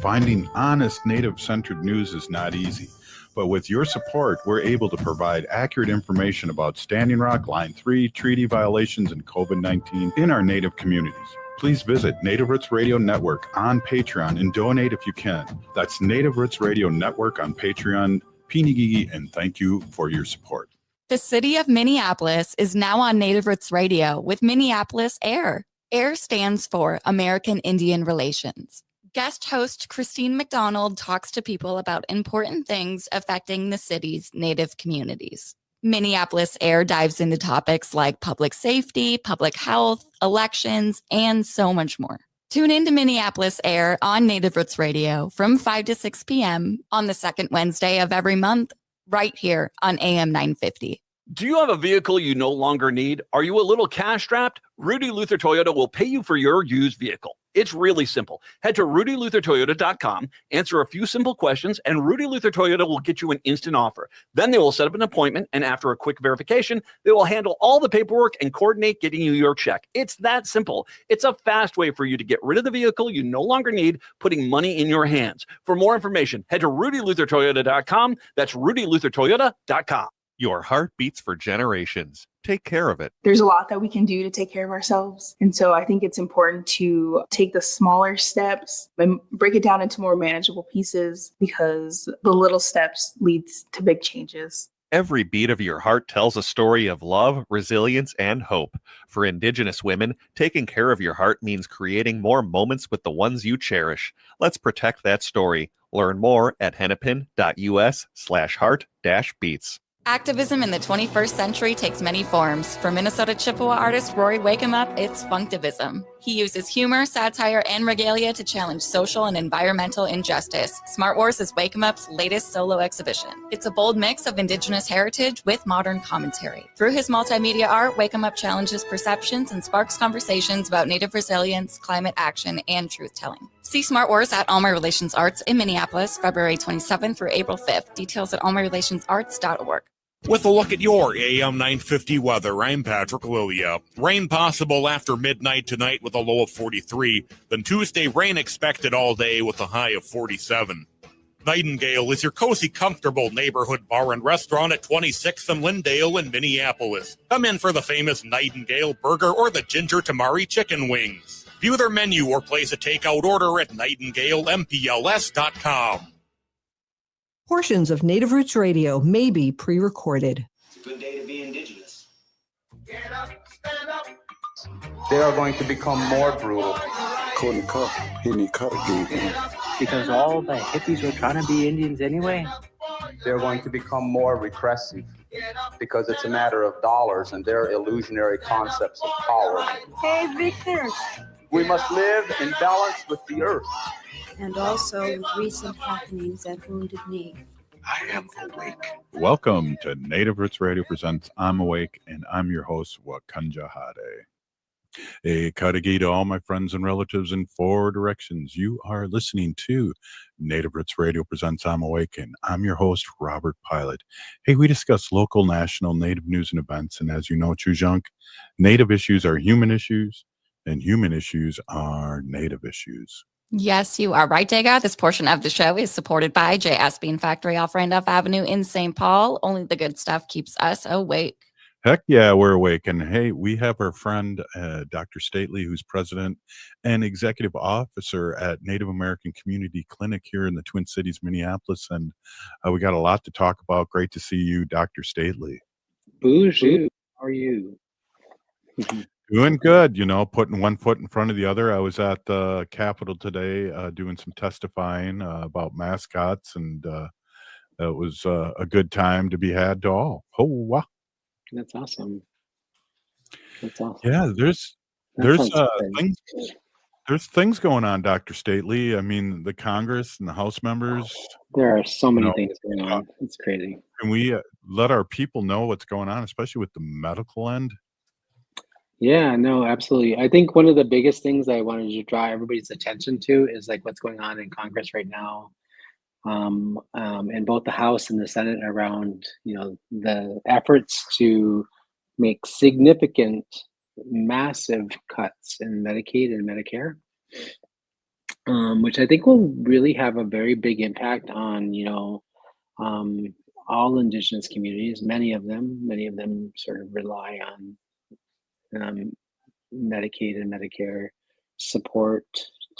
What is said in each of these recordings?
Finding honest Native-centered news is not easy, but with your support, we're able to provide accurate information about Standing Rock, Line 3, treaty violations, and COVID-19 in our Native communities. Please visit Native Roots Radio Network on Patreon and donate if you can. That's Native Roots Radio Network on Patreon. Pinigigi, and thank you for your support. The city of Minneapolis is now on Native Roots Radio with Minneapolis AIR. AIR stands for American Indian Relations. Guest host Christine McDonald talks to people about important things affecting the city's Native communities. Minneapolis AIR dives into topics like public safety, public health, elections, and so much more. Tune in to Minneapolis AIR on Native Roots Radio from 5 to 6 p.m. on the second Wednesday of every month, right here on AM 950. Do you have a vehicle you no longer need? Are you a little cash-strapped? Rudy Luther Toyota will pay you for your used vehicle. It's really simple. Head to rudyluthertoyota.com, answer a few simple questions, and Rudy Luther Toyota will get you an instant offer. Then they will set up an appointment, and after a quick verification, they will handle all the paperwork and coordinate getting you your check. It's that simple. It's a fast way for you to get rid of the vehicle you no longer need, putting money in your hands. For more information, head to rudyluthertoyota.com. That's rudyluthertoyota.com. Your heart beats for generations. Take care of it. There's a lot that we can do to take care of ourselves. And so I think it's important to take the smaller steps and break it down into more manageable pieces, because the little steps leads to big changes. Every beat of your heart tells a story of love, resilience, and hope. For Indigenous women, taking care of your heart means creating more moments with the ones you cherish. Let's protect that story. Learn more at hennepin.us/heart-beats. Activism in the 21st century takes many forms. For Minnesota Chippewa artist Rory Wakeup, it's Funktivism. He uses humor, satire, and regalia to challenge social and environmental injustice. Smart Wars is Wakeup's latest solo exhibition. It's a bold mix of Indigenous heritage with modern commentary. Through his multimedia art, Wakeup challenges perceptions and sparks conversations about Native resilience, climate action, and truth-telling. See Smart Wars at All My Relations Arts in Minneapolis, February 27th through April 5th. Details at allmyrelationsarts.org. With a look at your AM 950 weather, I'm Patrick Lilia. Rain possible after midnight tonight with a low of 43. Then Tuesday, rain expected all day with a high of 47. Nightingale is your cozy, comfortable neighborhood bar and restaurant at 26th and Lyndale in Minneapolis. Come in for the famous Nightingale burger or the ginger tamari chicken wings. View their menu or place a takeout order at nightingalempls.com. Portions of Native Roots Radio may be pre-recorded. It's a good day to be Indigenous. Get up, stand up. They are going to become more brutal. Couldn't cut, hitting cut again. Because all the hippies were trying to be Indians anyway. They're going to become more repressive because it's a matter of dollars and their illusionary concepts of power. Hey, Victor. We must live in balance with the earth. And also with recent happenings at Wounded Knee. I am awake. Welcome to Native Roots Radio presents I'm Awake, and I'm your host, Wakanja Hade. A Kadagi to all my friends and relatives in 4 directions. You are listening to Native Roots Radio presents I'm Awake, and I'm your host, Robert Pilot. Hey, we discuss local, national, Native news and events, and as you know, Chujunk, Native issues are human issues, and human issues are Native issues. Yes, you are right, Dega. This portion of the show is supported by J.S. Bean Factory off Randolph Avenue in St. Paul. Only the good stuff keeps us awake. Heck yeah, we're awake. And hey, we have our friend, Dr. Stately, who's president and executive officer at Native American Community Clinic here in the Twin Cities, Minneapolis. And we got a lot to talk about. Great to see you, Dr. Stately. Bonjour. How are you? Doing good, you know, putting one foot in front of the other. I was at the Capitol today doing some testifying about mascots, and it was a good time to be had to all. Oh, wow. That's awesome. That's awesome. Yeah, there's things going on, Dr. Stately. I mean, the Congress and the House members. There are so many things going on. It's crazy. Can we let our people know what's going on, especially with the medical end? Yeah, no, absolutely. I think one of the biggest things I wanted to draw everybody's attention to is like what's going on in Congress right now, in both the House and the Senate around, you know, the efforts to make significant, massive cuts in Medicaid and Medicare. which I think will really have a very big impact on, um, all Indigenous communities. Many of them sort of rely on um, Medicaid and Medicare support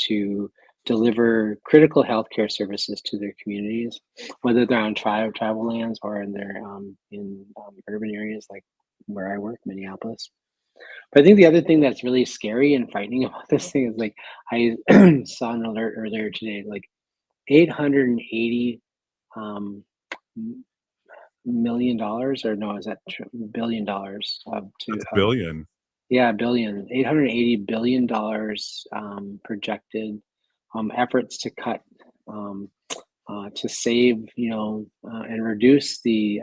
to deliver critical healthcare services to their communities, whether they're on tribal lands or in their in urban areas like where I work, Minneapolis. But I think the other thing that's really scary and frightening about this thing is like I saw an alert earlier today, like 880 um, million dollars, or no, is that $1 billion to That's a billion. yeah, billion, $880 billion projected efforts to cut to save, and reduce the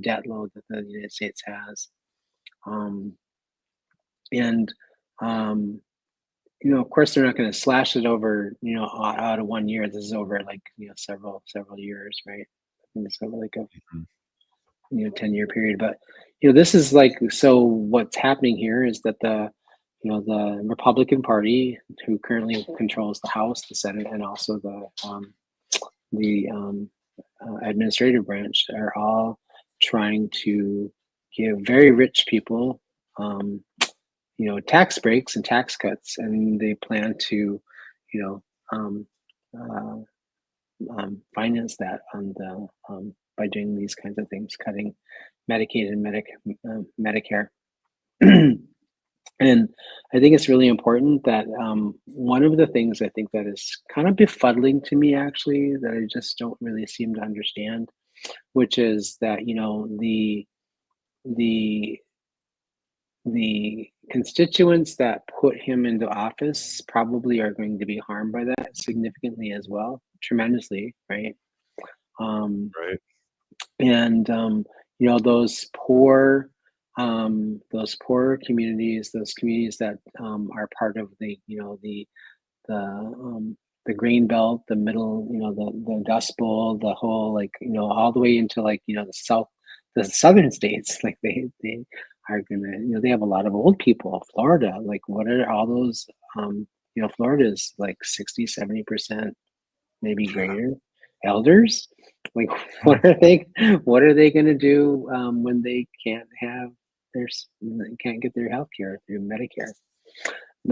debt load that the United States has. Um, and of course, they're not going to slash it over, out of 1 year. This is over like several years, right? I think it's over like a 10-year period. But this is like, so what's happening here is that the Republican Party, who currently controls the House, the Senate, and also the administrative branch, are all trying to give very rich people tax breaks and tax cuts, and they plan to um, uh, finance that by doing these kinds of things, cutting Medicaid and Medicare. And I think it's really important that one of the things I think that is kind of befuddling to me, actually, that I just don't really seem to understand, which is that the constituents that put him into office probably are going to be harmed by that significantly as well, tremendously, right? Right. And those poor communities, those communities that are part of the grain belt, the middle, the Dust Bowl, the whole, like, all the way into, like, the southern states, like they are gonna, they have a lot of old people. Florida, like, what are all those? Florida is like 60-70%, maybe greater, elders. Like, what are they going to do when they can't get their health care through Medicare?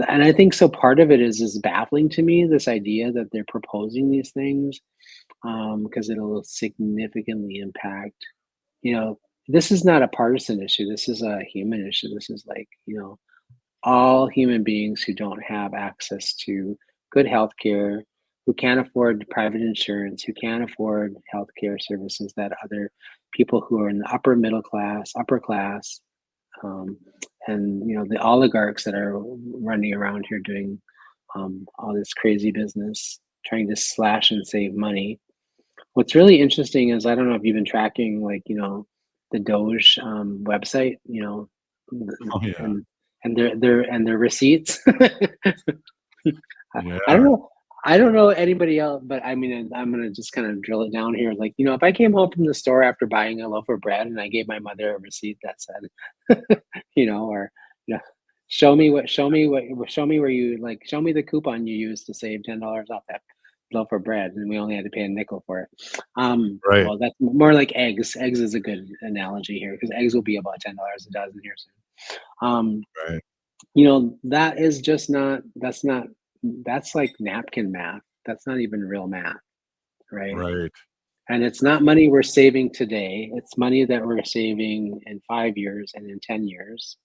And I think so. Part of it is baffling to me, this idea that they're proposing these things, because it'll significantly impact. This is not a partisan issue. This is a human issue. This is like, all human beings who don't have access to good health care, who can't afford private insurance, who can't afford healthcare services that other people who are in the upper middle class, upper class, and the oligarchs that are running around here doing all this crazy business, trying to slash and save money. What's really interesting is, I don't know if you've been tracking, like, the Doge website, Oh, yeah. and their receipts. Yeah. I don't know anybody else, but I mean, I'm gonna just kind of drill it down here. Like, if I came home from the store after buying a loaf of bread and I gave my mother a receipt that said, or show me where you, like, show me the coupon you used to save $10 off that loaf of bread, and we only had to pay a nickel for it. Right. Well, that's more like eggs. Eggs is a good analogy here, because eggs will be about $10 a dozen here soon. Right. That is just not. That's like napkin math. That's not even real math, right? Right. And it's not money we're saving today. It's money that we're saving in 5 years and in 10 years.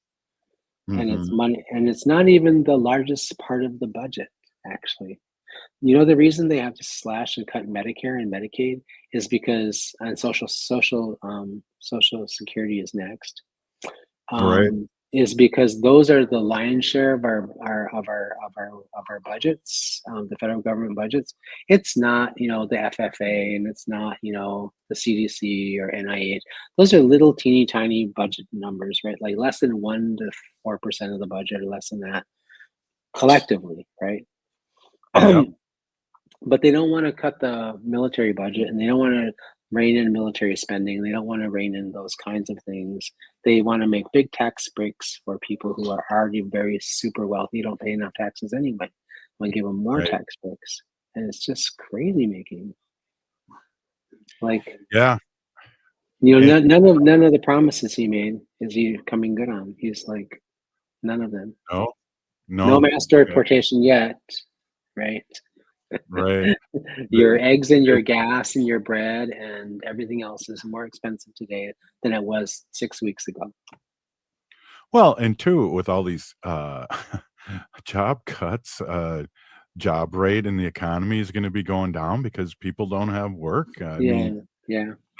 And it's money, and it's not even the largest part of the budget, actually. The reason they have to slash and cut Medicare and Medicaid is because, and Social Security is next. Right. Is because those are the lion's share of our budgets, the federal government budgets. It's not, the FFA, and it's not, the CDC or NIH. Those are little teeny tiny budget numbers, right? Like less than 1 to 4% of the budget, or less than that, collectively, right? Yep. But they don't want to cut the military budget, and they don't want to rein in military spending. They don't want to rein in those kinds of things. They want to make big tax breaks for people who are already very super wealthy, don't pay enough taxes anyway. Want to give them more tax breaks. and it's just crazy making. Like, Yeah. none of the promises he made is he coming good on. He's like, none of them. No mass deportation yet, right? Right. Your eggs and your gas and your bread and everything else is more expensive today than it was 6 weeks ago. Well, and two, with all these job cuts, job rate in the economy is going to be going down because people don't have work. I mean,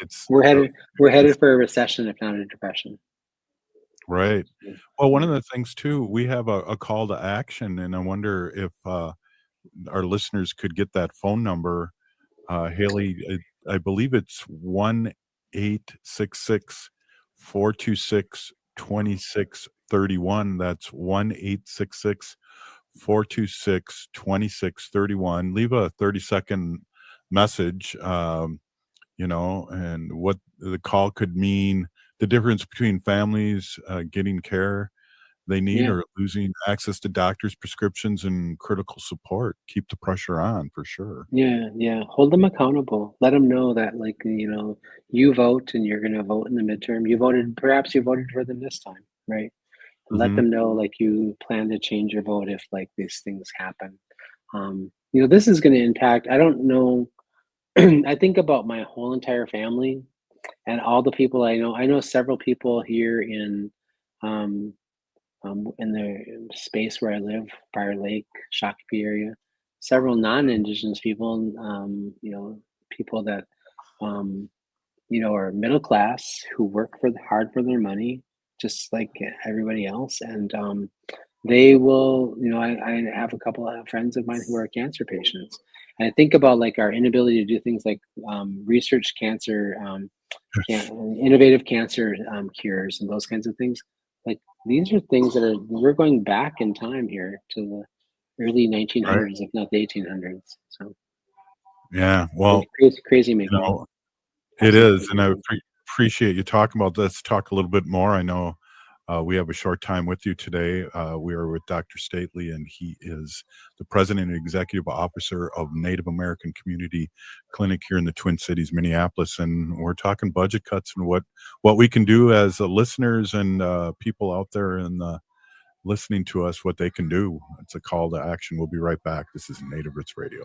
it's we're headed for a recession, if not a depression. right. Well, one of the things too, we have a call to action, and I wonder if our listeners could get that phone number. Haley, I believe it's 1-866-426-2631. That's 1-866-426-2631. Leave a 30-second message, and what the call could mean, the difference between families getting care they need or losing access to doctors' prescriptions and critical support. Keep the pressure on for sure. Yeah. Hold them accountable. Let them know that, like, you vote and you're going to vote in the midterm. Perhaps you voted for them this time, right? Let them know, like, you plan to change your vote if, like, these things happen. This is going to impact, I don't know. I think about my whole entire family and all the people I know. I know several people here in the space where I live, Prior Lake, Shakopee area, several non-Indigenous people, people that, are middle class who work hard for their money, just like everybody else. And they will, I have a couple of friends of mine who are cancer patients. And I think about, like, our inability to do things like research cancer, innovative cancer cures and those kinds of things. Like, these are things that we're going back in time here to the early 1900s, if not the 1800s. So, yeah, well, crazy making. It is, and I appreciate you talking about this. Talk a little bit more. I know we have a short time with you today. We are with Dr. Stately, and he is the president and executive officer of Native American Community Clinic here in the Twin Cities, Minneapolis. And we're talking budget cuts and what we can do as listeners and people out there and listening to us, what they can do. It's a call to action. We'll be right back. This is Native Roots Radio.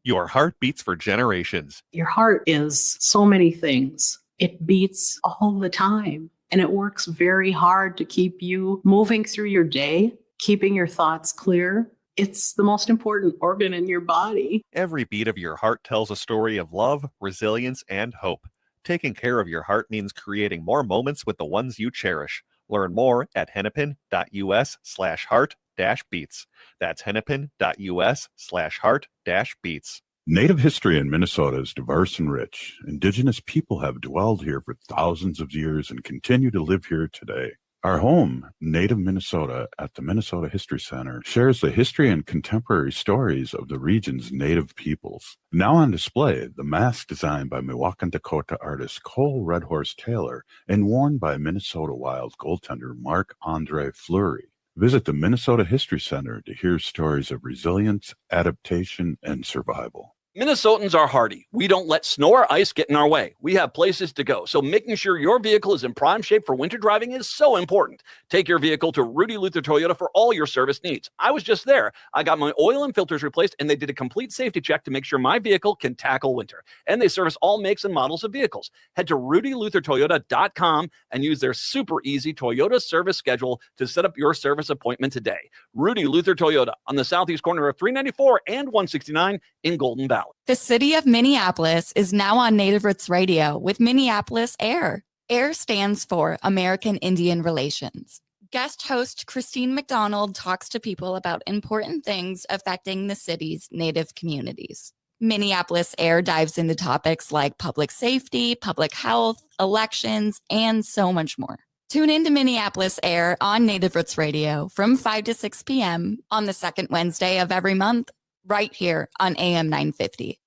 Your heart beats for generations. Your heart is so many things. It beats all the time, and it works very hard to keep you moving through your day, keeping your thoughts clear. It's the most important organ in your body. Every beat of your heart tells a story of love, resilience, and hope. Taking care of your heart means creating more moments with the ones you cherish. Learn more at hennepin.us/heart-beats. That's hennepin.us/heart-beats. Native history in Minnesota is diverse and rich. Indigenous people have dwelled here for thousands of years and continue to live here today. Our home, Native Minnesota, at the Minnesota History Center, shares the history and contemporary stories of the region's Native peoples. Now on display, the mask designed by Miwok Dakota artist Cole Red Horse Taylor and worn by Minnesota Wild goaltender Marc-Andre Fleury. Visit the Minnesota History Center to hear stories of resilience, adaptation, and survival. Minnesotans are hardy. We don't let snow or ice get in our way. We have places to go. So making sure your vehicle is in prime shape for winter driving is so important. Take your vehicle to Rudy Luther Toyota for all your service needs. I was just there. I got my oil and filters replaced, and they did a complete safety check to make sure my vehicle can tackle winter. And they service all makes and models of vehicles. Head to rudyluthertoyota.com and use their super easy Toyota service schedule to set up your service appointment today. Rudy Luther Toyota on the southeast corner of 394 and 169 in Golden Valley. The city of Minneapolis is now on Native Roots Radio with Minneapolis AIR. AIR stands for American Indian Relations. Guest host Christine McDonald talks to people about important things affecting the city's Native communities. Minneapolis AIR dives into topics like public safety, public health, elections, and so much more. Tune in to Minneapolis AIR on Native Roots Radio from 5 to 6 p.m. on the second Wednesday of every month, right here on AM 950.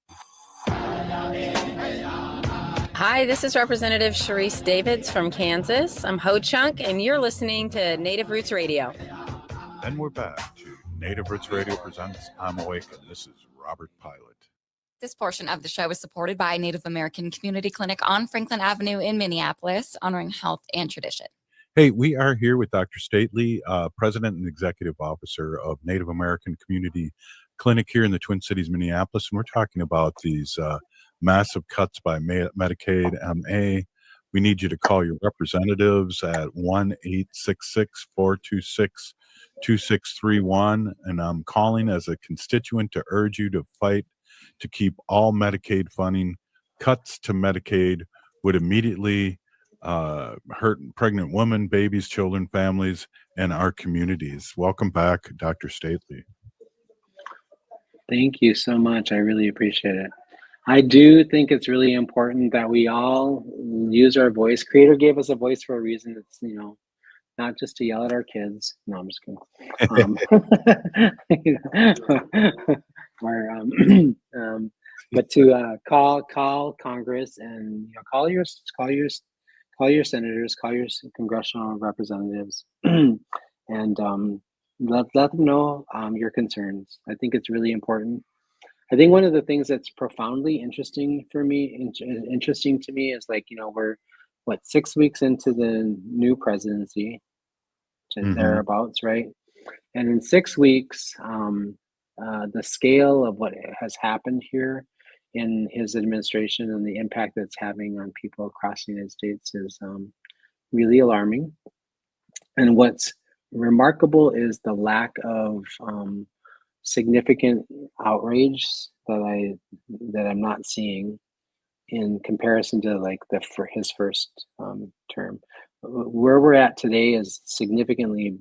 Hi, this is Representative Sharice Davids from Kansas. I'm Ho Chunk, and you're listening to Native Roots Radio. And we're back to Native Roots Radio presents I'm Awake, and this is Robert Pilot. This portion of the show is supported by Native American Community Clinic on Franklin Avenue in Minneapolis, honoring health and tradition. Hey, we are here with Dr. Stately, President and Executive Officer of Native American Community Clinic here in the Twin Cities, Minneapolis. And we're talking about these massive cuts by Medicaid, MA. We need you to call your representatives at 1-866-426-2631. And I'm calling as a constituent to urge you to fight to keep all Medicaid funding. Cuts to Medicaid would immediately hurt pregnant women, babies, children, families, and our communities. Welcome back, Dr. Stately. Thank you so much. I really appreciate it. I do think it's really important that we all use our voice. Creator gave us a voice for a reason. It's, not just to yell at our kids. No, I'm just kidding. But to call Congress and call your senators, call your congressional representatives, and let them know your concerns. I think it's really important. I think one of the things that's profoundly interesting to me is we're 6 weeks into the new presidency, thereabouts, right? And in 6 weeks, the scale of what has happened here in his administration and the impact that's having on people across the United States is really alarming. And what's remarkable is the lack of significant outrage that I'm not seeing in comparison to for his first term. Where we're at today is significantly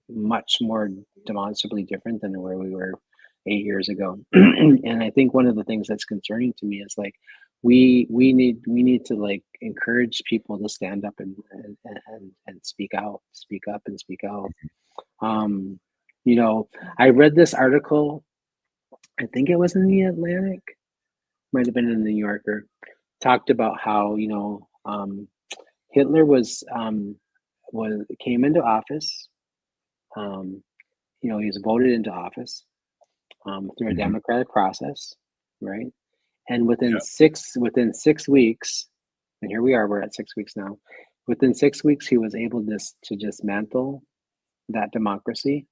much more demonstrably different than where we were 8 years ago. And I think one of the things that's concerning to me is we need to encourage people to stand up and speak up and speak out. I read this article, I think it was in the Atlantic, might have been in the New Yorker, talked about how Hitler came into office. He was voted into office through a democratic process, right? And within 6 weeks, and here we are, we're at 6 weeks now. Within 6 weeks, he was able to dismantle that democracy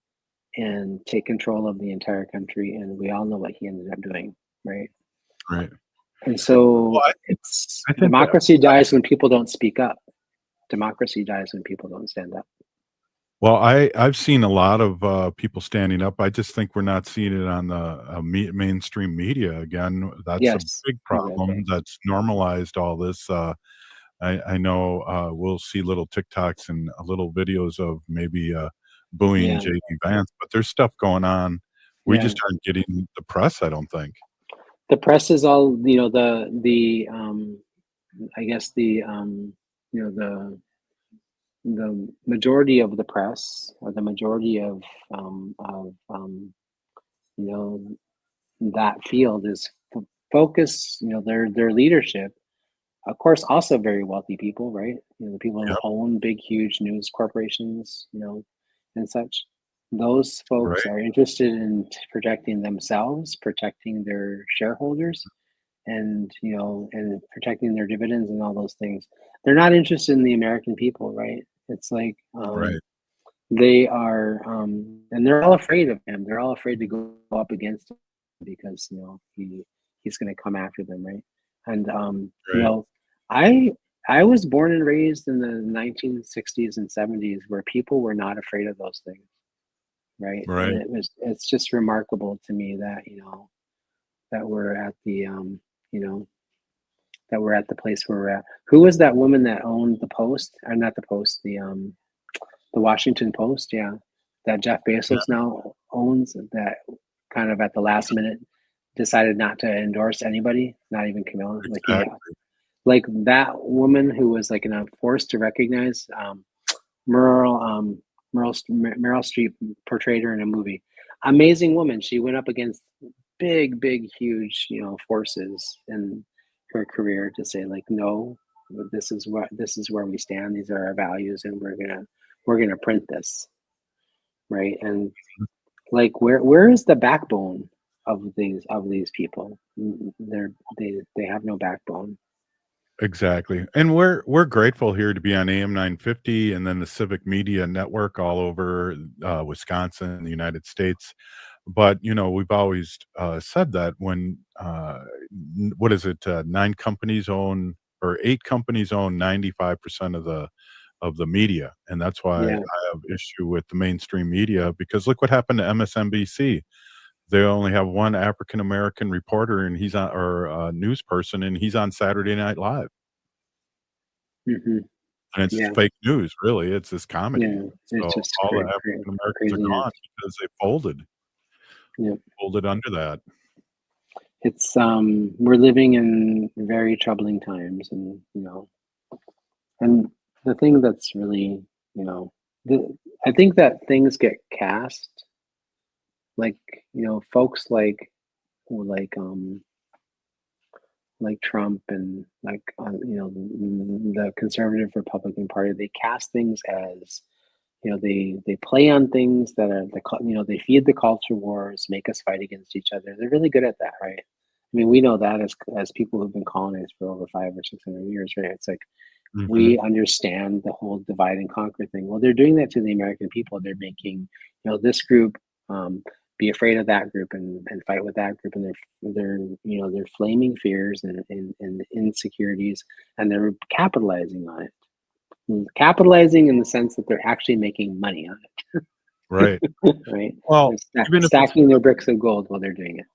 and take control of the entire country. And we all know what he ended up doing, right? Right. And so democracy dies when people don't speak up. Democracy dies when people don't stand up. Well, I've seen a lot of people standing up. I just think we're not seeing it on the mainstream media again. That's a big problem. That's normalized all this. I know we'll see little TikToks and little videos of maybe booing J.D. Vance, but there's stuff going on. We just aren't getting the press, I don't think. The press is all, the majority of the press, or the majority of that field is focused, their leadership, of course, also very wealthy people, right? The people who own big, huge news corporations, and such. Those folks are interested in protecting themselves, protecting their shareholders, and and protecting their dividends and all those things. They're not interested in the American people, right? It's they are, and they're all afraid of him. They're all afraid to go up against him because he's going to come after them, right? And I was born and raised in the 1960s and 70s where people were not afraid of those things, right? Right. And it's just remarkable to me that that we're at the that we're at the place where we're at. Who was that woman that owned the Post, or not the Post, the Washington Post? Yeah, that Jeff Bezos now owns. That kind of at the last minute decided not to endorse anybody, not even Camilla. Like that woman who was forced to recognize Meryl Streep portrayed her in a movie. Amazing woman. She went up against big, huge, forces in her career to say no, this is where we stand. These are our values, and we're gonna print this. right? And like, where is the backbone of these people? They have no backbone. Exactly. And we're grateful here to be on AM 950 and then the Civic Media Network all over Wisconsin and the United States. But, we've always said that when, what is it, 9 companies own or 8 companies own 95% of the media. And that's why Yeah. I have issue with the mainstream media, because look what happened to MSNBC. They only have one African American reporter, and he's on, or news person, and he's on Saturday Night Live. Mm-hmm. And it's Yeah. fake news, really. It's this comedy. Yeah, it's So just all the crazy, African Americans are craziness. gone because they folded. Yeah. Folded under that. It's we're living in very troubling times, and and the thing that's really, I think that things get cast, like, folks like Trump and like the conservative Republican Party, they cast things as, they play on things that are they feed the culture wars, make us fight against each other. They're really good at that, right? I mean, we know that as people who've been colonized for over 500 or 600 years, right? It's like we understand the whole divide and conquer thing. Well, they're doing that to the American people. They're making, this group be afraid of that group and fight with that group, and they're flaming fears and insecurities, and they're capitalizing on it. Capitalizing in the sense that they're actually making money on it. Right. Right. Well, They're stacking their bricks of gold while they're doing it.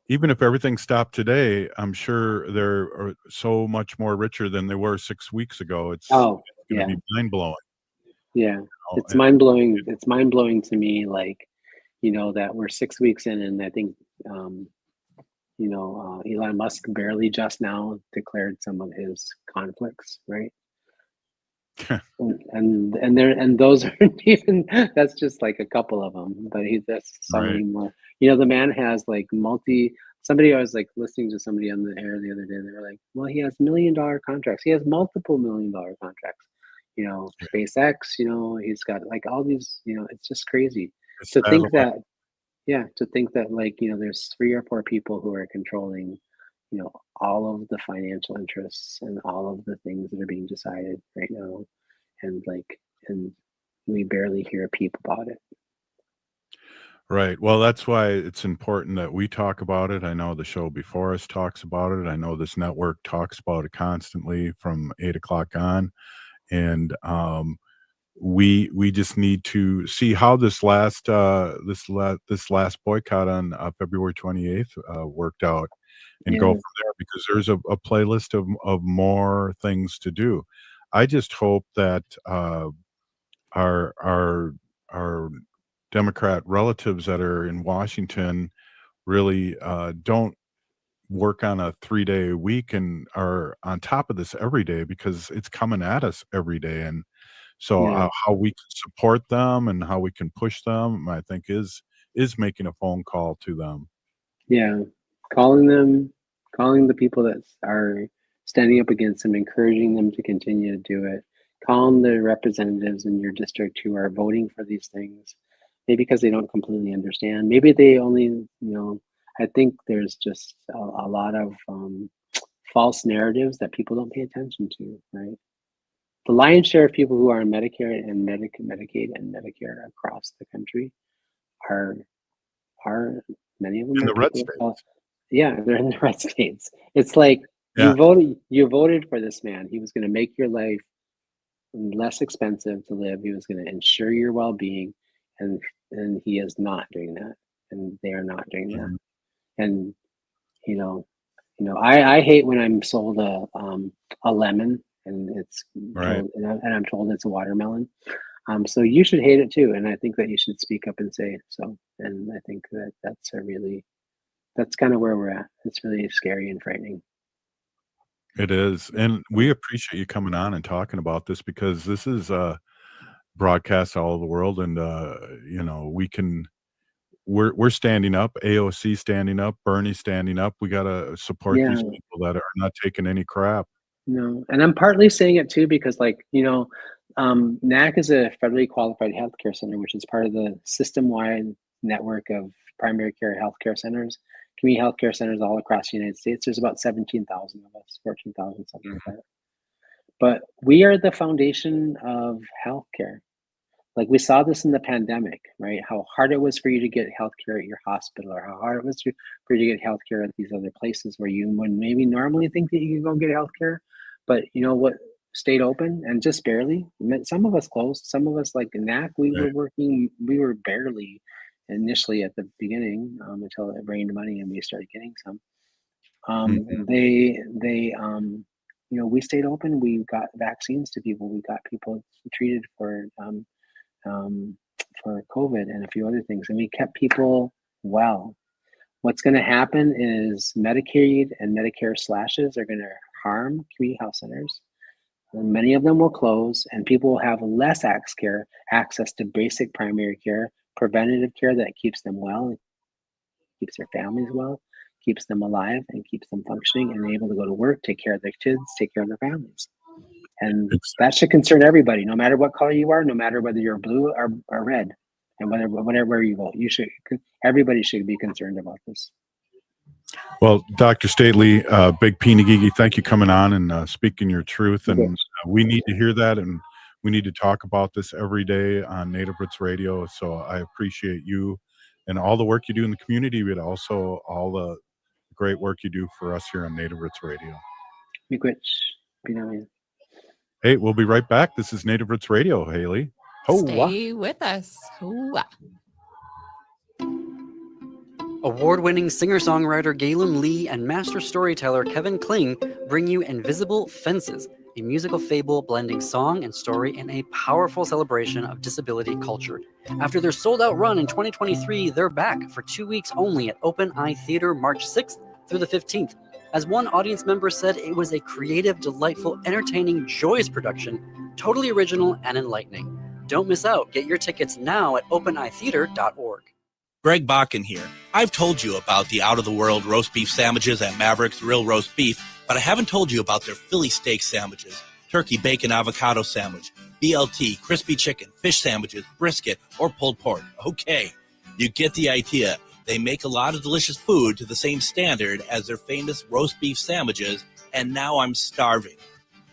Even if everything stopped today, I'm sure they're so much more richer than they were 6 weeks ago. It's going to be mind blowing. Yeah, it's mind blowing. It's mind blowing to me, like, that we're 6 weeks in, and I think, Elon Musk barely just now declared some of his conflicts, right? and those aren't even, that's just like a couple of them, but that's so many more. The man has like somebody, I was like listening to somebody on the air the other day, they were like, well, he has $1 million contracts, he has multiple $1 million contracts, SpaceX, he's got like all these, it's just crazy to think that, like, there's 3 or 4 people who are controlling, all of the financial interests and all of the things that are being decided right now. And we barely hear a peep about it. Right. Well, that's why it's important that we talk about it. I know the show before us talks about it. I know this network talks about it constantly from 8 o'clock on. And we just need to see how this last boycott on February 28th worked out, and go from there, because there's a playlist of more things to do. I just hope that our Democrat relatives that are in Washington really don't work on a 3-day week and are on top of this every day, because it's coming at us every day. And so how we can support them and how we can push them, I think is making a phone call to them. Yeah, calling the people that are standing up against them, encouraging them to continue to do it. Calling the representatives in your district who are voting for these things, maybe because they don't completely understand. Maybe they only, I think there's just a lot of false narratives that people don't pay attention to, right? The lion's share of people who are on Medicare and Medicaid and Medicare across the country are many of them in the red states. Yeah, they're in the red states. It's like you voted for this man. He was going to make your life less expensive to live. He was going to ensure your well-being, and he is not doing that, and they are not doing that. And I hate when I'm sold a lemon and it's told, and I'm told it's a watermelon. So you should hate it too, and I think that you should speak up and say it. So, and I think that that's kind of where we're at. It's really scary and frightening. It is. And we appreciate you coming on and talking about this, because this is broadcast all over the world. And, we're standing up, AOC standing up, Bernie standing up. We got to support these people that are not taking any crap. No, and I'm partly saying it too, because NAC is a federally qualified healthcare center, which is part of the system-wide network of primary care healthcare centers, community healthcare centers all across the United States. There's about 17,000 of us, 14,000, something like that. But we are the foundation of healthcare. Like we saw this in the pandemic, right? How hard it was for you to get healthcare at your hospital, or how hard it was for you to get healthcare at these other places where you would maybe normally think that you could go get healthcare. But you know what stayed open, and just barely. Some of us closed, some of us like NAC, we were barely initially at the beginning until it rained money and we started getting some. We stayed open. We got vaccines to people. We got people treated for COVID and a few other things, and we kept people well. What's going to happen is Medicaid and Medicare slashes are going to harm community health centers. And many of them will close, and people will have less access to basic primary care, preventative care that keeps them well, keeps their families well, keeps them alive, and keeps them functioning and able to go to work, take care of their kids, take care of their families. And that should concern everybody, no matter what color you are, no matter whether you're blue or red, and whatever you vote. Everybody should be concerned about this. Well, Dr. Stately, Big Pinagigi, thank you coming on and speaking your truth. And we need to hear that, and we need to talk about this every day on Native Roots Radio. So I appreciate you and all the work you do in the community, but also all the great work you do for us here on Native Roots Radio. Hey, we'll be right back. This is Native Roots Radio, Haley. Stay with us. Award-winning singer-songwriter Galen Lee and master storyteller Kevin Kling bring you Invisible Fences, a musical fable blending song and story in a powerful celebration of disability culture. After their sold-out run in 2023, they're back for 2 weeks only at Open Eye Theater March 6th through the 15th. As one audience member said, it was a creative, delightful, entertaining, joyous production, totally original and enlightening. Don't miss out. Get your tickets now at openeyetheater.org. Greg Bakken here. I've told you about the out-of-the-world roast beef sandwiches at Maverick's Real Roast Beef, but I haven't told you about their Philly steak sandwiches, turkey bacon avocado sandwich, BLT, crispy chicken, fish sandwiches, brisket, or pulled pork. Okay, you get the idea. They make a lot of delicious food to the same standard as their famous roast beef sandwiches, and now I'm starving.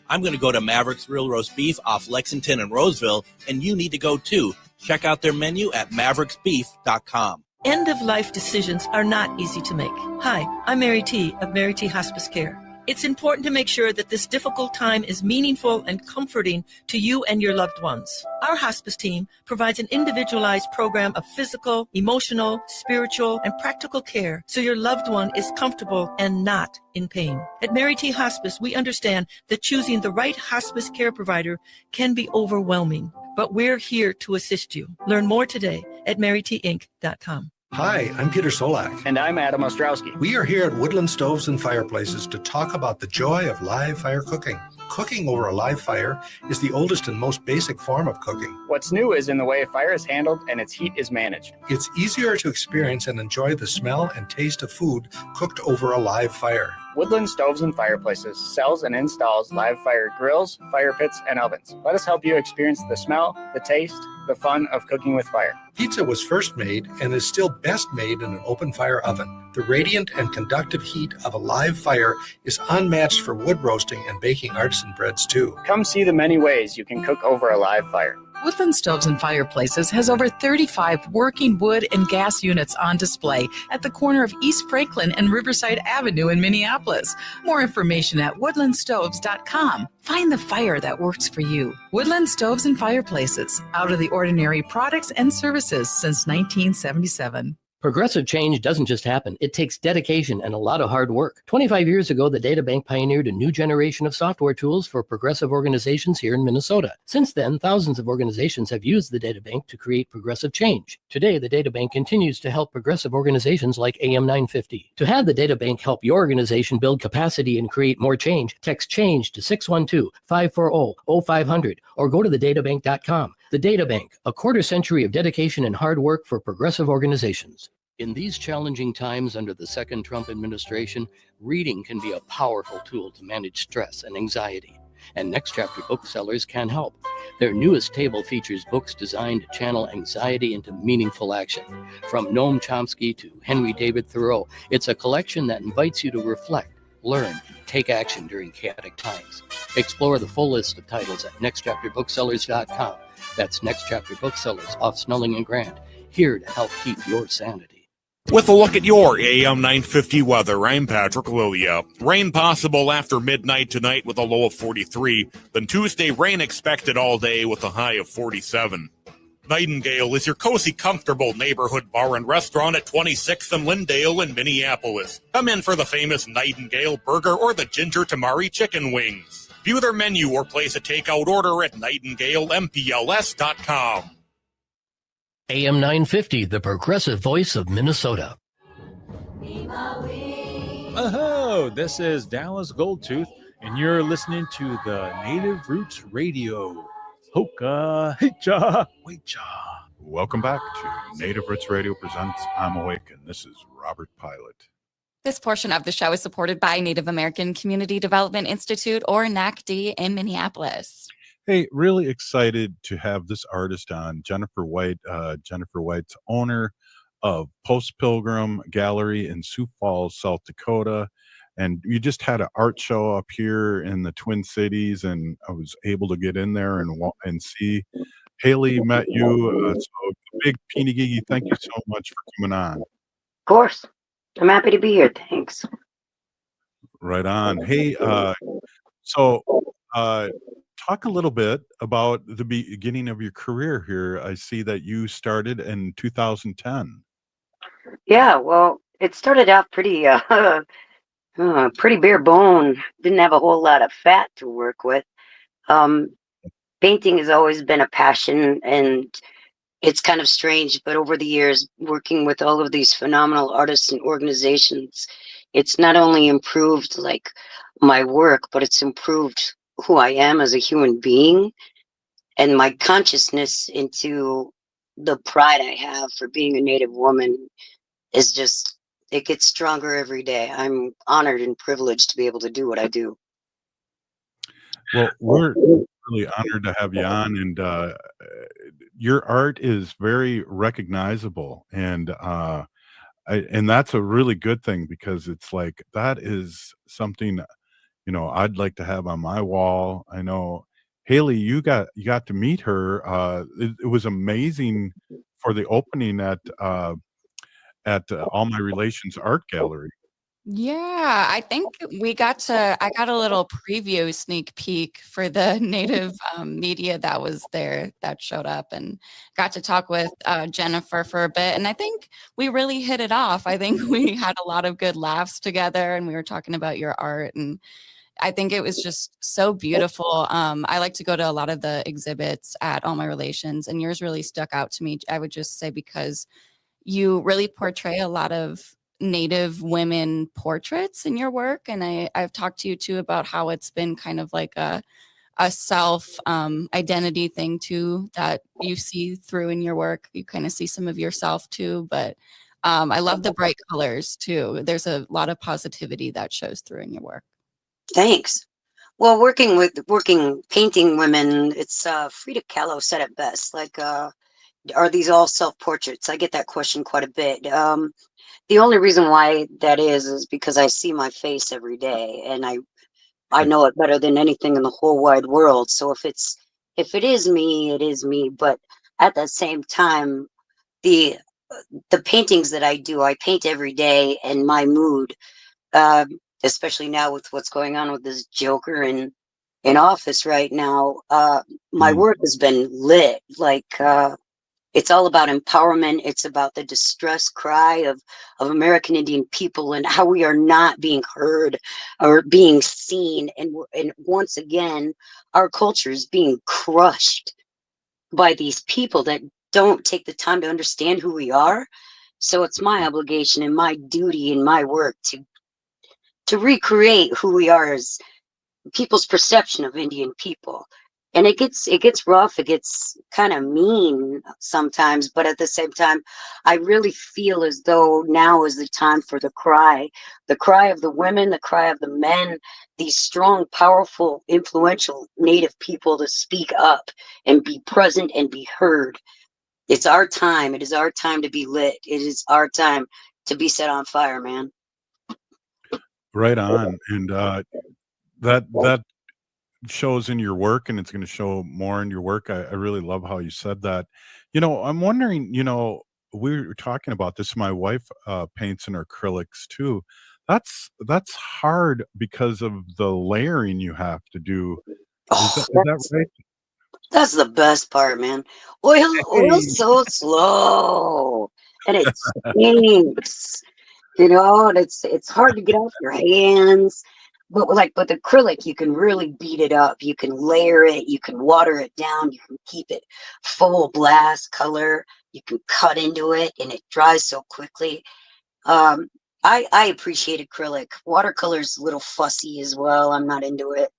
I'm going to go to Maverick's Real Roast Beef off Lexington and Roseville, and you need to go too. Check out their menu at mavericksbeef.com. End-of-life decisions are not easy to make. Hi, I'm Mary T. of Mary T. Hospice Care. It's important to make sure that this difficult time is meaningful and comforting to you and your loved ones. Our hospice team provides an individualized program of physical, emotional, spiritual, and practical care so your loved one is comfortable and not in pain. At Mary T. Hospice, we understand that choosing the right hospice care provider can be overwhelming, but we're here to assist you. Learn more today at marytinc.com. Hi, I'm Peter Solak. And I'm Adam Ostrowski. We are here at Woodland Stoves and Fireplaces to talk about the joy of live fire cooking. Cooking over a live fire is the oldest and most basic form of cooking. What's new is in the way fire is handled and its heat is managed. It's easier to experience and enjoy the smell and taste of food cooked over a live fire. Woodland Stoves and Fireplaces sells and installs live fire grills, fire pits, and ovens. Let us help you experience the smell, the taste, the fun of cooking with fire. Pizza was first made and is still best made in an open fire oven. The radiant and conductive heat of a live fire is unmatched for wood roasting and baking artisan breads too. Come see the many ways you can cook over a live fire. Woodland Stoves and Fireplaces has over 35 working wood and gas units on display at the corner of East Franklin and Riverside Avenue in Minneapolis. More information at woodlandstoves.com. Find the fire that works for you. Woodland Stoves and Fireplaces, out of the ordinary products and services since 1977. Progressive change doesn't just happen. It takes dedication and a lot of hard work. 25 years ago, the Data Bank pioneered a new generation of software tools for progressive organizations here in Minnesota. Since then, thousands of organizations have used the Data Bank to create progressive change. Today, the Data Bank continues to help progressive organizations like AM 950. To have the Data Bank help your organization build capacity and create more change, text CHANGE to 612-540-0500 or go to thedatabank.com. The Data Bank, a quarter century of dedication and hard work for progressive organizations. In these challenging times under the second Trump administration, reading can be a powerful tool to manage stress and anxiety. and Next Chapter Booksellers can help. Their newest table features books designed to channel anxiety into meaningful action. From Noam Chomsky to Henry David Thoreau, it's a collection that invites you to reflect, learn, take action during chaotic times. Explore the full list of titles at nextchapterbooksellers.com. That's Next Chapter Booksellers off Snelling and Grant, here to help keep your sanity. With a look at your AM 950 weather, I'm Patrick Lilia. Rain possible after midnight tonight with a low of 43. Then Tuesday, rain expected all day with a high of 47. Nightingale is your cozy, comfortable neighborhood bar and restaurant at 26th and Lyndale in Minneapolis. Come in for the famous Nightingale burger or the ginger tamari chicken wings. View their menu or place a takeout order at nightingalempls.com. AM 950, the progressive voice of Minnesota. Oh, this is Dallas Goldtooth, and you're listening to the Native Roots Radio. Hoka, hicha, wecha. Welcome back to Native Roots Radio presents I'm Awake, and this is Robert Pilot. This portion of the show is supported by Native American Community Development Institute, or NACD, in Minneapolis. Hey, really excited to have this artist on, Jennifer White. Jennifer White's owner of Post Pilgrim Gallery in Sioux Falls, South Dakota. And you just had an art show up here in the Twin Cities, and I was able to get in there and see. Haley met you. So big Peeny, thank you so much for coming on. Of course. I'm happy to be here. Thanks. Right on. Hey, talk a little bit about the beginning of your career here. I see that you started in 2010. Yeah, well, it started out pretty pretty bare bone. Didn't have a whole lot of fat to work with. Painting has always been a passion, and it's kind of strange, but over the years, working with all of these phenomenal artists and organizations, it's not only improved like my work, but it's improved who I am as a human being and my consciousness into the pride I have for being a Native woman is just, it gets stronger every day. I'm honored and privileged to be able to do what I do. Well, we're really honored to have you on, and your art is very recognizable, and that's a really good thing, because it's like that is something I'd like to have on my wall. I know Haley, you got to meet her. It was amazing for the opening at All My Relations Art Gallery. Yeah, I think I got a little preview sneak peek for the Native media that was there, that showed up, and got to talk with Jennifer for a bit. And I think we really hit it off. I think we had a lot of good laughs together, and we were talking about your art, and I think it was just so beautiful. I like to go to a lot of the exhibits at All My Relations, and yours really stuck out to me, I would just say, because you really portray a lot of Native women portraits in your work. And I've talked to you too about how it's been kind of like a self identity thing too, that you see through in your work. You kind of see some of yourself too, but I love the bright colors too. There's a lot of positivity that shows through in your work. Thanks. Well, painting women, it's Frida Kahlo said it best. Like, are these all self-portraits? I get that question quite a bit. The only reason why that is because I see my face every day, and I know it better than anything in the whole wide world. So if it is me, it is me. But at the same time, the paintings that I do, I paint every day, and my mood, especially now with what's going on with this Joker in office right now, my work has been lit. Like, it's all about empowerment. It's about the distress cry of American Indian people and how we are not being heard or being seen. And once again, our culture is being crushed by these people that don't take the time to understand who we are. So it's my obligation and my duty and my work to recreate who we are as people's perception of Indian people. and it gets rough, it gets kind of mean sometimes, but at the same time, I really feel as though now is the time for the cry of the women, the cry of the men, these strong, powerful, influential Native people to speak up and be present and be heard. It's our time. It is our time to be lit. It is our time to be set on fire, man. Right on. And that shows in your work, and it's going to show more in your work. I really love how you said that. I'm wondering, we were talking about this. My wife paints in acrylics too. That's hard because of the layering you have to do. Is that right? That's the best part, man. Oil's so slow, and it stinks. And it's hard to get off your hands. But with acrylic, you can really beat it up. You can layer it. You can water it down. You can keep it full blast color. You can cut into it, and it dries so quickly. I appreciate acrylic. Watercolor's a little fussy as well. I'm not into it.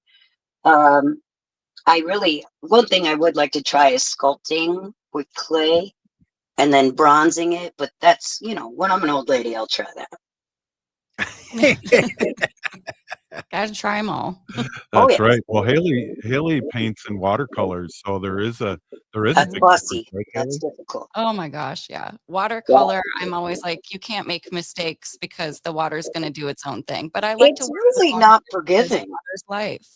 One thing I would like to try is sculpting with clay and then bronzing it. But that's, when I'm an old lady, I'll try that. Gotta try them all. That's right. Well, Haley paints in watercolors, so there is a That's big fussy. difference, right, That's Haley? difficult. Oh my gosh, yeah. Watercolor, I'm always like, you can't make mistakes because the water's going to do its own thing. But I like to It's work really with not water because forgiving. water's life.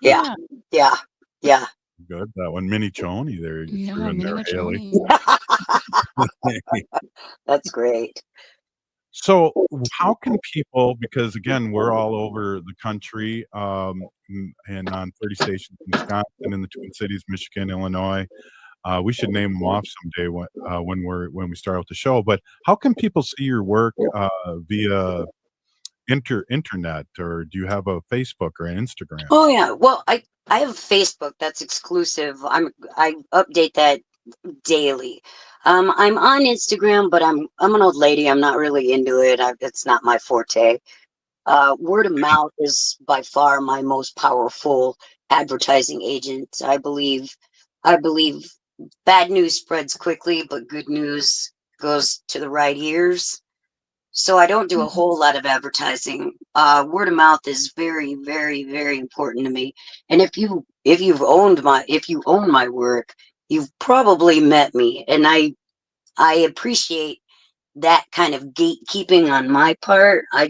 Yeah. Good. That one, Mini Choni there. You Yeah, threw in there, Haley. That's great. So how can people, because again, we're all over the country, and on 30 stations in Wisconsin, in the Twin Cities, Michigan, Illinois. We should name them off someday when we start out the show. But how can people see your work via internet, or do you have a Facebook or an Instagram? Oh yeah. Well, I have Facebook that's exclusive. I update that daily. I'm on Instagram, but I'm an old lady. I'm not really into it. It's not my forte. Word of mouth is by far my most powerful advertising agent. I believe bad news spreads quickly, but good news goes to the right ears. So I don't do a whole lot of advertising. Word of mouth is very, very, very important to me. And if you own my work, you've probably met me, and I appreciate that kind of gatekeeping on my part. I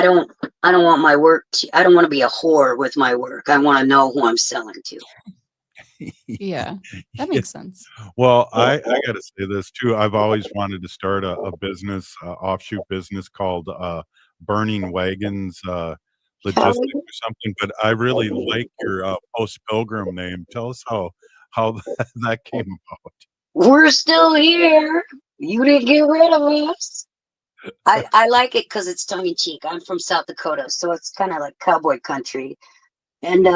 don't want my work I don't want to be a whore with my work. I want to know who I'm selling to. Yeah, that makes sense. Well, I got to say this too. I've always wanted to start a business, offshoot business called Burning Wagons Logistics or something. But I really like your Post Pilgrim name. Tell us how that came about. We're still here. You didn't get rid of us. I like it because it's tongue in cheek. I'm from South Dakota, so it's kind of like cowboy country, and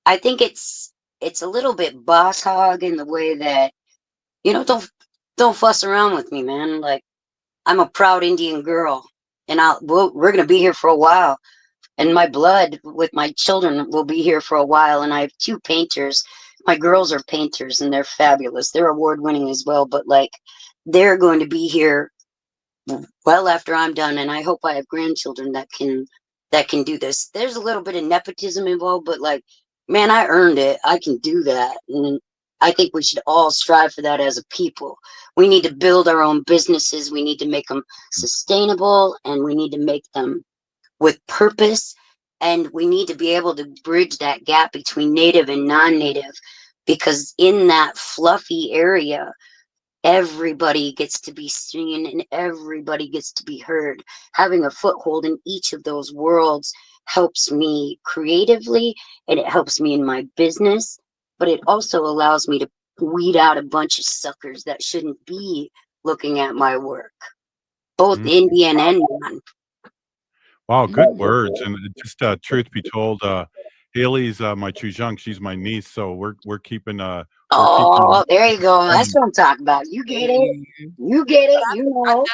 I think it's a little bit boss hog in the way that don't fuss around with me, man. Like, I'm a proud Indian girl, and we're gonna be here for a while, and my blood with my children will be here for a while. And I have 2 painters. My girls are painters, and they're fabulous. They're award winning as well, but like, they're going to be here well after I'm done, and I hope I have grandchildren that can do this. There's a little bit of nepotism involved, but like, man, I earned it. I can do that. And I think we should all strive for that as a people. We need to build our own businesses. We need to make them sustainable, and we need to make them with purpose. And we need to be able to bridge that gap between native and non-native, because in that fluffy area, everybody gets to be seen and everybody gets to be heard. Having a foothold in each of those worlds helps me creatively, and it helps me in my business, but it also allows me to weed out a bunch of suckers that shouldn't be looking at my work, both Indian and non. Wow, good words. And just truth be told, Haley's my Chujung. She's my niece, so we're keeping Oh, there you go. That's what I'm talking about. You get it. You get it. You know.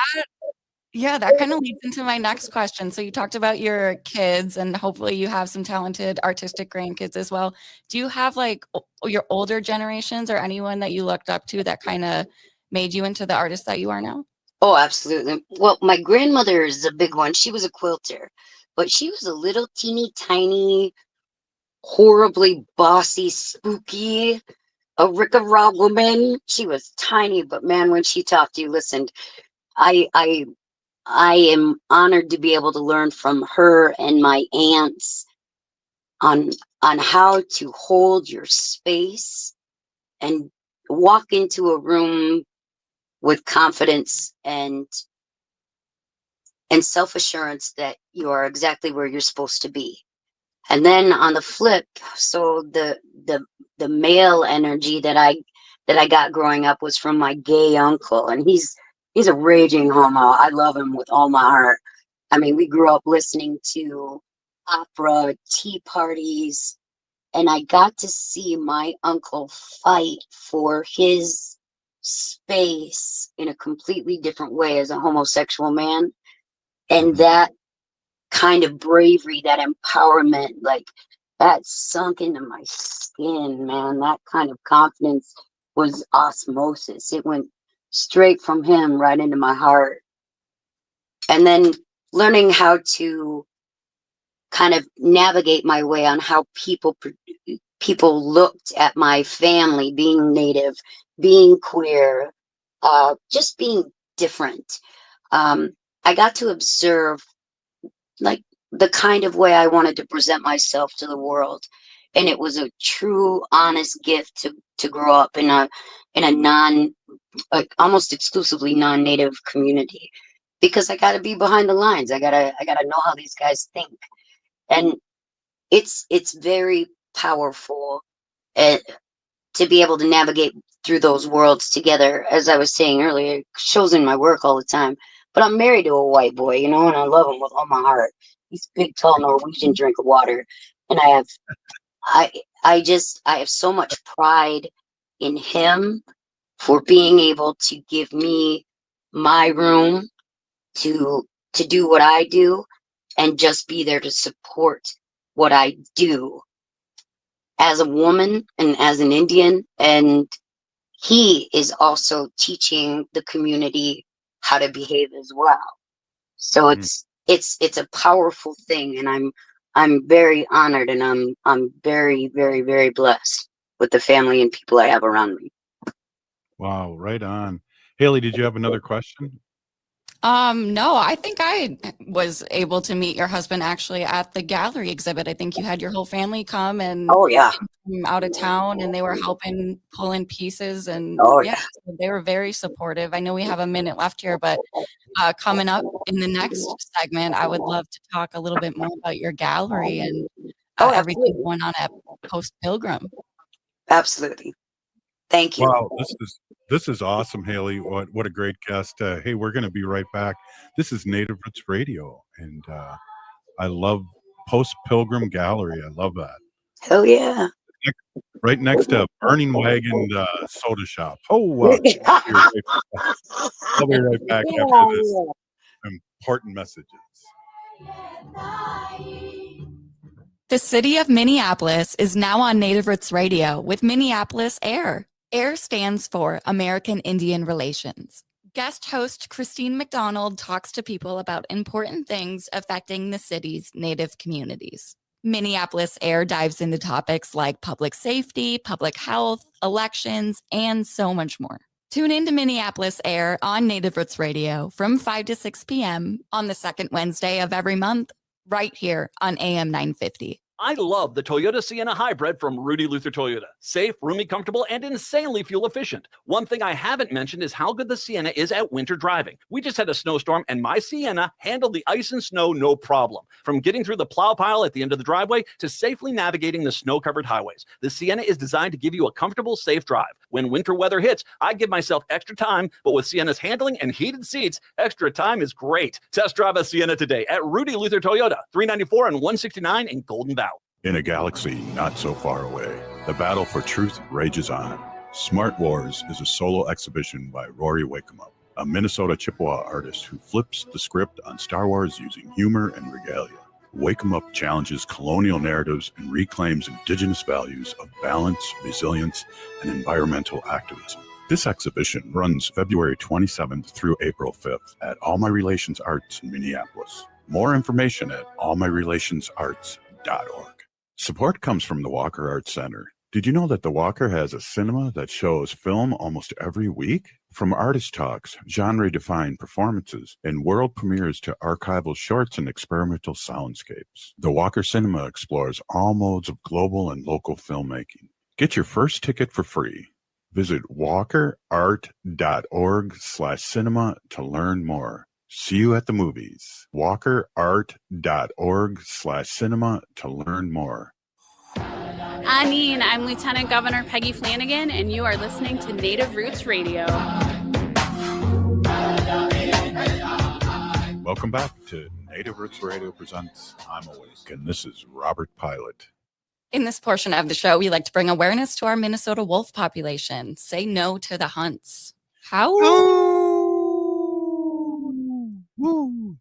Yeah, that kind of leads into my next question. So you talked about your kids and hopefully you have some talented artistic grandkids as well. Do you have like your older generations or anyone that you looked up to that kind of made you into the artist that you are now? Oh, absolutely. Well, my grandmother is a big one. She was a quilter, but she was a little teeny tiny, horribly bossy, spooky, a Rick-a-Rah woman. She was tiny, but man, when she talked, you listened. I am honored to be able to learn from her and my aunts on how to hold your space and walk into a room with confidence and self-assurance that you are exactly where you're supposed to be. And then on the flip, so the male energy that I got growing up was from my gay uncle, and he's a raging homo. I love him with all my heart. I mean, we grew up listening to opera, tea parties, and I got to see my uncle fight for his space in a completely different way as a homosexual man. And that kind of bravery, that empowerment, like that sunk into my skin, man. That kind of confidence was osmosis. It went straight from him right into my heart. And then learning how to kind of navigate my way on how people looked at my family, being Native, being queer, just being different. I got to observe like the kind of way I wanted to present myself to the world. And it was a true, honest gift to grow up in a almost exclusively non-Native community, because I got to be behind the lines. I gotta know how these guys think, and it's very powerful to be able to navigate through those worlds together. As I was saying earlier, it shows in my work all the time. But I'm married to a white boy, and I love him with all my heart. He's a big, tall Norwegian drink of water, and I have so much pride in him for being able to give me my room to do what I do and just be there to support what I do as a woman and as an Indian. And he is also teaching the community how to behave as well. So it's a powerful thing, and I'm very honored, and I'm very, very, very blessed with the family and people I have around me. Wow, right on. Haley, did you have another question? No, I think I was able to meet your husband actually at the gallery exhibit. I think you had your whole family come and oh yeah, from out of town, and they were helping pull in pieces, and so they were very supportive. I know we have a minute left here, but coming up in the next segment, I would love to talk a little bit more about your gallery and everything going on at Post Pilgrim. Absolutely. Thank you. Wow, this is awesome, Haley. What a great guest. Hey, we're going to be right back. This is Native Roots Radio, and I love Post Pilgrim Gallery. I love that. Hell yeah. Right next to Burning Wagon Soda Shop. Oh, I'll be right back after this important messages. The city of Minneapolis is now on Native Roots Radio with Minneapolis AIR. AIR stands for American Indian Relations. Guest host Christine McDonald talks to people about important things affecting the city's Native communities. Minneapolis AIR dives into topics like public safety, public health, elections, and so much more. Tune in to Minneapolis AIR on Native Roots Radio from 5 to 6 p.m. on the second Wednesday of every month, right here on AM 950. I love the Toyota Sienna Hybrid from Rudy Luther Toyota. Safe, roomy, comfortable, and insanely fuel efficient. One thing I haven't mentioned is how good the Sienna is at winter driving. We just had a snowstorm, and my Sienna handled the ice and snow no problem. From getting through the plow pile at the end of the driveway to safely navigating the snow-covered highways, the Sienna is designed to give you a comfortable, safe drive. When winter weather hits, I give myself extra time, but with Sienna's handling and heated seats, extra time is great. Test drive a Sienna today at Rudy Luther Toyota, 394 and 169 in Golden Valley. In a galaxy not so far away, the battle for truth rages on. Smart Wars is a solo exhibition by Rory Wakemup. a Minnesota Chippewa artist who flips the script on Star Wars using humor and regalia. Wake 'em Up challenges colonial narratives and reclaims indigenous values of balance, resilience, and environmental activism. This exhibition runs February 27th through April 5th at All My Relations Arts in Minneapolis. More information at allmyrelationsarts.org. Support comes from the Walker Arts Center. Did you know that the Walker has a cinema that shows film almost every week? From artist talks, genre-defined performances, and world premieres to archival shorts and experimental soundscapes, the Walker Cinema explores all modes of global and local filmmaking. Get your first ticket for free. Visit walkerart.org/cinema to learn more. See you at the movies. walkerart.org/cinema to learn more. I'm Lieutenant Governor Peggy Flanagan, and you are listening to Native Roots Radio. Welcome back to Native Roots Radio presents I'm Awake, and this is Robert Pilot. In this portion of the show, we like to bring awareness to our Minnesota wolf population. Say no to the hunts. How? Woo.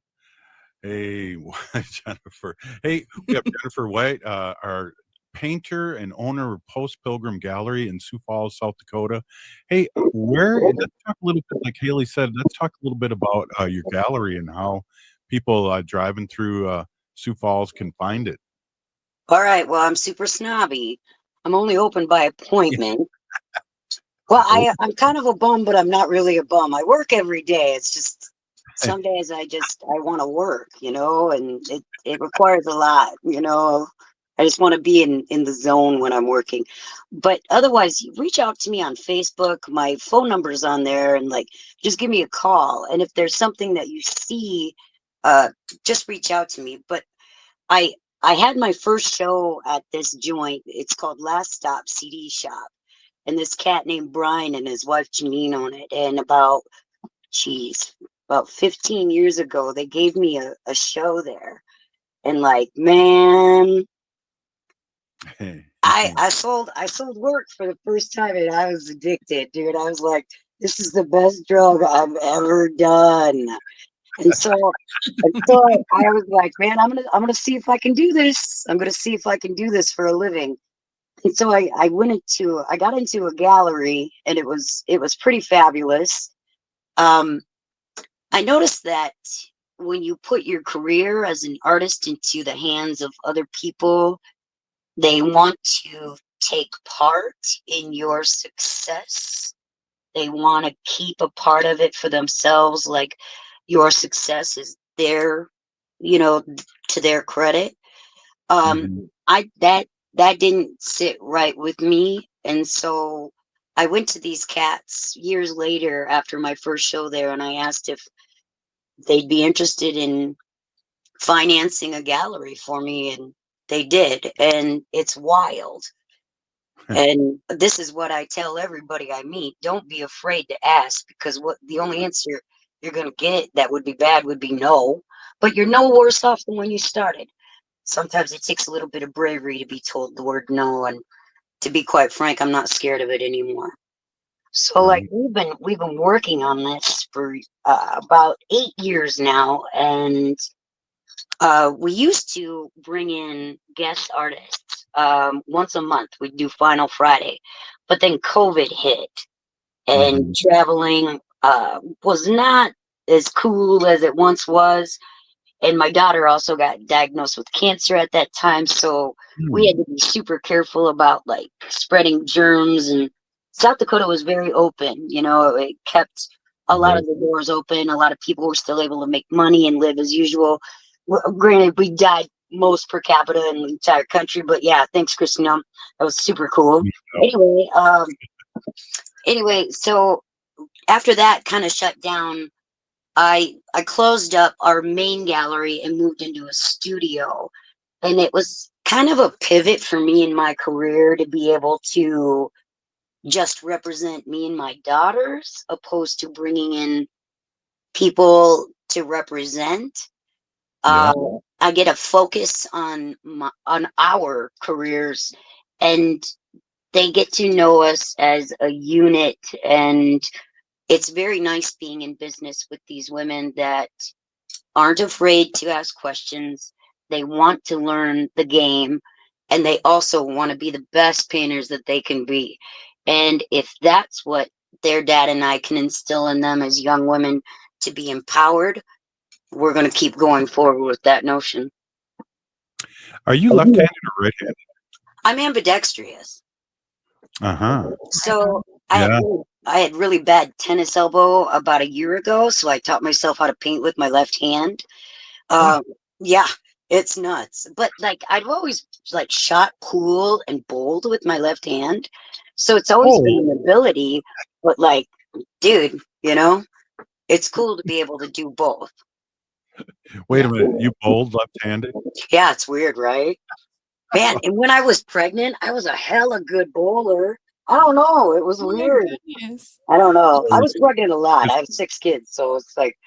Hey, Jennifer. Hey, we have Jennifer White, our painter and owner of Post Pilgrim Gallery in Sioux Falls, South Dakota. Hey, let's talk a little bit, like Haley said, let's talk a little bit about your gallery and how people driving through Sioux Falls can find it. All right. Well, I'm super snobby. I'm only open by appointment. Well, I'm kind of a bum, but I'm not really a bum. I work every day. It's just some days I want to work, and it requires a lot, I just want to be in the zone when I'm working. But otherwise, reach out to me on Facebook. My phone number's on there, and just give me a call. And if there's something that you see, just reach out to me. But I had my first show at this joint. It's called Last Stop CD Shop. And this cat named Brian and his wife Janine own it. And about 15 years ago, they gave me a show there. And man, I sold work for the first time, and I was addicted, dude. I was like, this is the best drug I've ever done. And so I was like, man, I'm gonna see if I can do this. I'm gonna see if I can do this for a living. And so I got into a gallery, and it was pretty fabulous. I noticed that when you put your career as an artist into the hands of other people, they want to take part in your success. They want to keep a part of it for themselves. Like your success is their, to their credit. That didn't sit right with me. And so I went to these cats years later after my first show there, and I asked if they'd be interested in financing a gallery for me, and they did. And it's wild. And this is what I tell everybody I meet: don't be afraid to ask, because the only answer you're going to get that would be bad would be no. But you're no worse off than when you started. Sometimes it takes a little bit of bravery to be told the word no, and to be quite frank, I'm not scared of it anymore. So we've been working on this for about 8 years now, and we used to bring in guest artists once a month. We'd do Final Friday, but then COVID hit, and traveling was not as cool as it once was. And my daughter also got diagnosed with cancer at that time, so we had to be super careful about spreading germs. And South Dakota was very open, it kept a lot of the doors open. A lot of people were still able to make money and live as usual. Granted, we died most per capita in the entire country, but yeah, thanks, Christina. That was super cool. Anyway, so after that kind of shut down, I closed up our main gallery and moved into a studio. And it was kind of a pivot for me in my career to be able to just represent me and my daughters, opposed to bringing in people to represent. I get a focus on our careers, and they get to know us as a unit, and it's very nice being in business with these women that aren't afraid to ask questions. They want to learn the game, and they also want to be the best painters that they can be. And if that's what their dad and I can instill in them as young women, to be empowered, we're going to keep going forward with that notion. Are you left-handed or right-handed? I'm ambidextrous. So Yeah. I had really bad tennis elbow about a year ago, so I taught myself how to paint with my left hand. Yeah, it's nuts. But like I've always like shot cool and bold with my left hand. So it's always been an ability, but like, dude, you know, it's cool to be able to do both. Wait a minute. You bowled left-handed? Yeah, it's weird, right? Man, and when I was pregnant, I was a hella good bowler. I don't know. It was weird. I don't know. I was pregnant a lot. I have 6 kids, so it's like,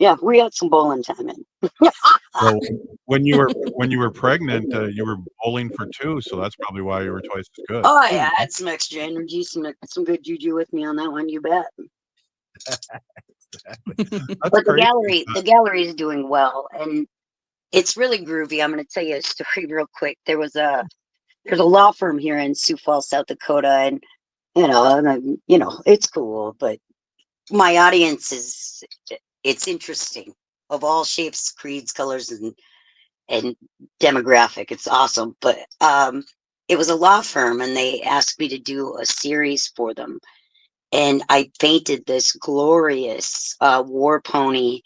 yeah, we had some bowling time in. Well, when you were pregnant, you were bowling for 2, so that's probably why you were twice as good. Oh yeah, I had some extra energy, some good juju with me on that one. You bet. But the gallery is doing well, and it's really groovy. I'm going to tell you a story real quick. There's a law firm here in Sioux Falls, South Dakota, and it's cool. But my audience it's interesting, of all shapes, creeds, colors, and demographic. It's awesome. But it was a law firm, and they asked me to do a series for them. And I painted this glorious war pony.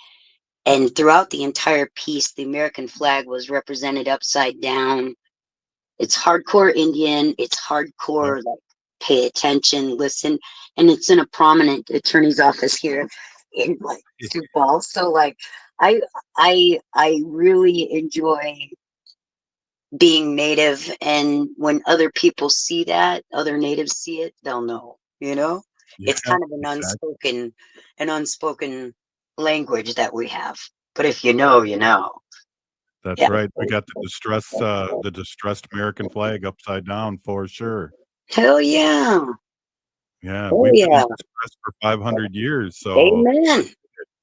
And throughout the entire piece, the American flag was represented upside down. It's hardcore Indian. It's hardcore, like, pay attention, listen. And it's in a prominent attorney's office here in like Sioux Falls. So like, I really enjoy being Native, and when other people see that, other Natives see it, they'll know. You know, it's kind of an unspoken language that we have. But if you know, you know. That's right. We got the distressed American flag upside down for sure. Hell yeah. Yeah, Oh, we've been yeah. distressed for 500 years. So Amen.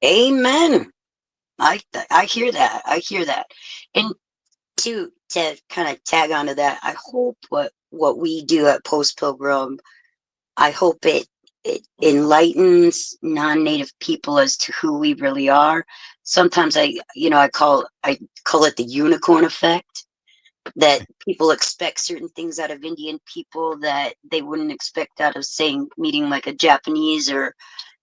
Amen. I hear that. I hear that. And to kind of tag onto that, I hope what we do at Post Pilgrim, I hope it enlightens non-native people as to who we really are. Sometimes I call it the unicorn effect, that people expect certain things out of Indian people that they wouldn't expect out of, say, meeting like a Japanese or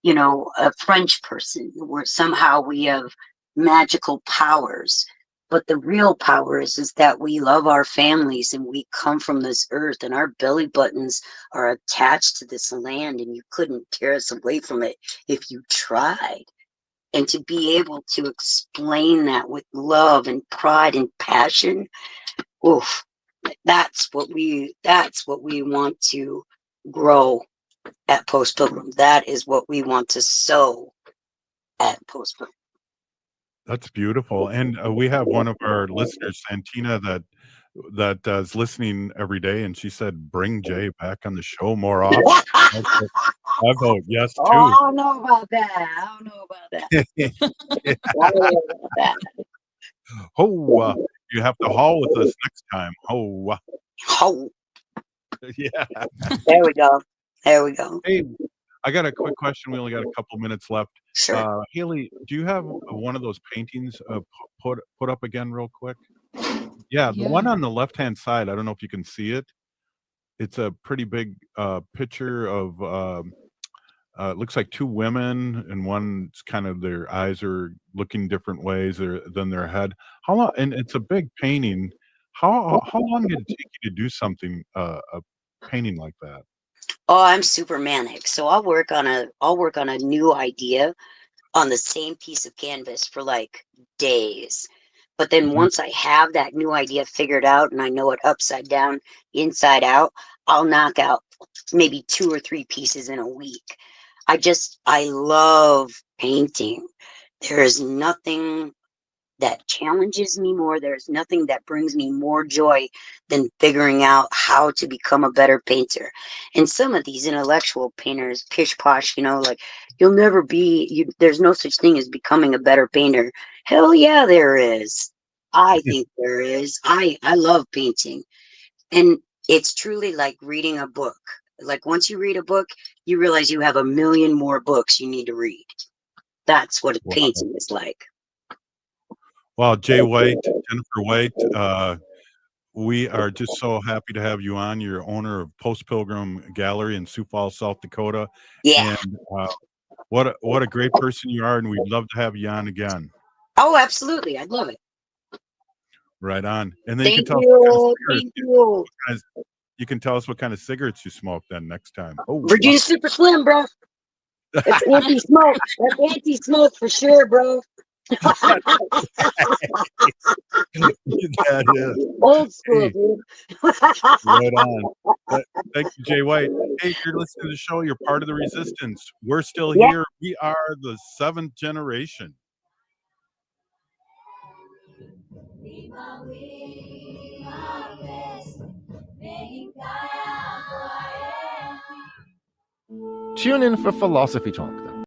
a French person, where somehow we have magical powers. But the real power is that we love our families, and we come from this earth, and our belly buttons are attached to this land, and you couldn't tear us away from it if you tried. And to be able to explain that with love and pride and passion, oof, that's what we want to grow at Post Pilgrim. That is what we want to sow at Post Pilgrim. that's beautiful. And we have one of our listeners, Santina, that is listening every day, and she said, "Bring Jay back on the show more often." I vote yes too. Oh, I don't know about that. I don't know about that. You have to haul with us next time. Yeah. There we go. There we go. Hey, I got a quick question. We only got a couple minutes left. Sure. Haley, do you have one of those paintings put up again real quick? Yeah, the one on the left-hand side. I don't know if you can see it. It's a pretty big picture of it looks like 2 women, and one's kind of, their eyes are looking different ways than their head. How long? And it's a big painting. How long did it take you to do something a painting like that? Oh, I'm super manic. So I'll work on a new idea on the same piece of canvas for like days. But then once I have that new idea figured out, and I know it upside down, inside out, I'll knock out maybe 2 or 3 pieces in a week. I love painting. There is nothing that challenges me more. There's nothing that brings me more joy than figuring out how to become a better painter. And some of these intellectual painters, pish posh, like You'll never be, there's no such thing as becoming a better painter. Hell yeah, there is. I think there is. I love painting. And it's truly like reading a book. Like once you read a book, you realize you have a million more books you need to read. That's what painting is like. Well, Jay White, Jennifer White, we are just so happy to have you on. You're owner of Post Pilgrim Gallery in Sioux Falls, South Dakota. Yeah. And what a great person you are, and we'd love to have you on again. Oh, absolutely. I'd love it. Right on. And then Thank you. You can tell us what kind of cigarettes you smoke then next time. Oh, Virginia Super Slim, bro. That's anti-smoke. That's anti-smoke for sure, bro. That is Old school, dude. Right on. Thank you, Jay White. Hey, if you're listening to the show, you're part of the resistance. We're still here. We are the 7th generation. Tune in for Philosophy Talk, then.